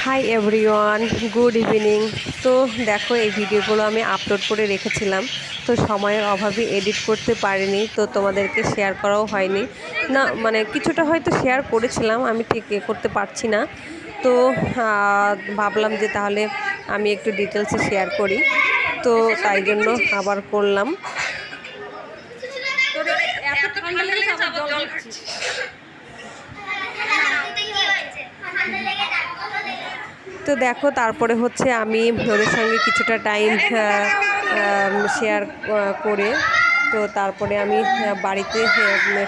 Hi everyone, good evening. তো দেখো, এই ভিডিওগুলো আমি আপলোড করে রেখেছিলাম, তো সময়ের অভাবে এডিট করতে পারিনি, তো তোমাদেরকে শেয়ার করাও হয়নি। না মানে কিছুটা হয়তো শেয়ার করেছিলাম, আমি ঠিক করতে পারছি না। তো ভাবলাম যে তাহলে আমি একটু ডিটেলসে শেয়ার করি, তো তাই জন্য আবার করলাম। তো দেখো, তারপরে হচ্ছে আমি ওদের সঙ্গে কিছুটা টাইম শেয়ার করে তো তারপরে আমি বাড়িতে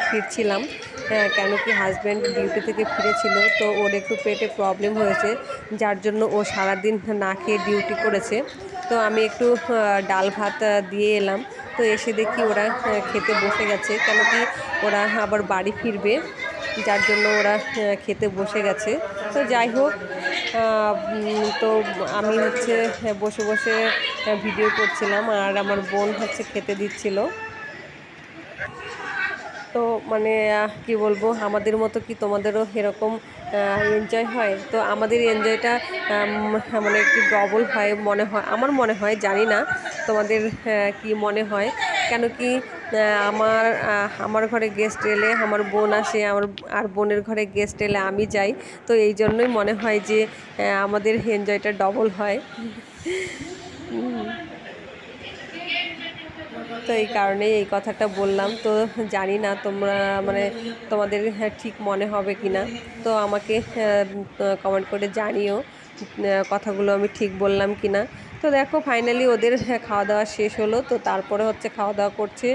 ফিরছিলাম, কেন কি হাজব্যান্ড ডিউটি থেকে ফিরেছিল, তো ওর একটু পেটে প্রবলেম হয়েছে, যার জন্য ও সারাদিন না খেয়ে ডিউটি করেছে। তো আমি একটু ডাল ভাত দিয়ে এলাম, তো এসে দেখি ওরা খেতে বসে গেছে, কেন কি ওরা আবার বাড়ি ফিরবে, যার জন্য ওরা খেতে বসে গেছে। তো যাই হোক, তো আমি হচ্ছে বসে বসে ভিডিও করছিলাম, আর আমার বোন হচ্ছে খেতে দিচ্ছিল। তো মানে কি বলবো, আমাদের মতো কি তোমাদেরও এরকম এনজয় হয়? তো আমাদের এনজয়টা মানে একটু ডবল হয় মনে হয়, আমার মনে হয়, জানি না তোমাদের কি মনে হয়। কেন কি আমার আমার ঘরে গেস্ট এলে আমার বোন আসে, আর বোনের ঘরে গেস্ট এলে আমি যাই, তো এই জন্যই মনে হয় যে আমাদের এনজয়টা ডবল হয়। তো এই কারণেই এই কথাটা বললাম। তো জানি না তোমরা মানে তোমাদের ঠিক মনে হবে কি না, তো আমাকে কমেন্ট করে জানিও কথাগুলো আমি ঠিক বললাম কি না। তো দেখো, ফাইনালি ওদের খাওয়া দাওয়া শেষ হলো, তো তারপরে হচ্ছে খাওয়া দাওয়া করছে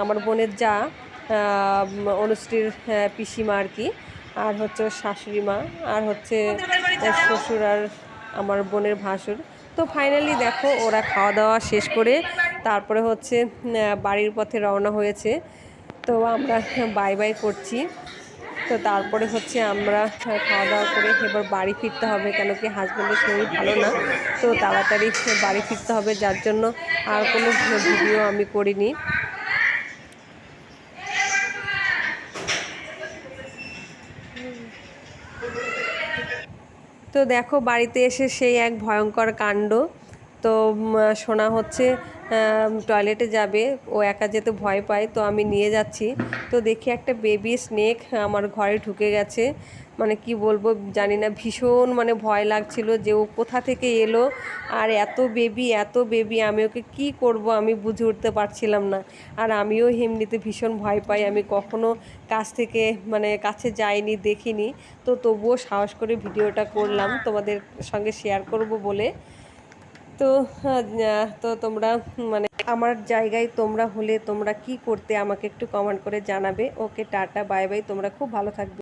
আমার বোনের যা, অনুশ্রীর পিসিমা আর কি, আর হচ্ছে ওর শাশুড়ি মা, আর হচ্ছে শ্বশুর, আর আমার বোনের ভাসুর। তো ফাইনালি দেখো, ওরা খাওয়া দাওয়া শেষ করে তারপরে হচ্ছে বাড়ির পথে রওনা হয়েছে। তো আমরা বাই বাই করছি। তো তারপরে হচ্ছে আমরা খাওয়া দাওয়া করে এবার বাড়ি ফিরতে হবে, কেন কি হাজব্যান্ডের শরীর ভালো না, তো তাড়াতাড়ি বাড়ি ফিরতে হবে, যার জন্য আর কোনো ভিডিও আমি করিনি। তো দেখো, বাড়িতে এসে সেই এক ভয়ঙ্কর কাণ্ড। তো শোনা হচ্ছে টয়লেটে যাবে, ও একা যেতে ভয় পায়, তো আমি নিয়ে যাচ্ছি। তো দেখি একটা বেবি স্নেক আমার ঘরে ঢুকে গেছে, মানে কি বলবো জানি না, ভীষণ মানে ভয় লাগছিল যে ও কোথা থেকে এলো, আর এত বেবি আমি ওকে কি করব আমি বুঝে উঠতে পারছিলাম না। আর আমিও এমনিতে ভীষণ ভয় পাই, আমি কখনো কাছে যাইনি, দেখিনি, তো তবুও সাহস করে ভিডিওটা করলাম তোমাদের সঙ্গে শেয়ার করব বলে। তো তো তোমরা মানে আমার জায়গায় তোমরা হলে তোমরা কি করতে আমাকে একটু কমেন্ট করে জানাবে। ওকে, টাটা, বাই বাই, তোমরা খুব ভালো থাকবে।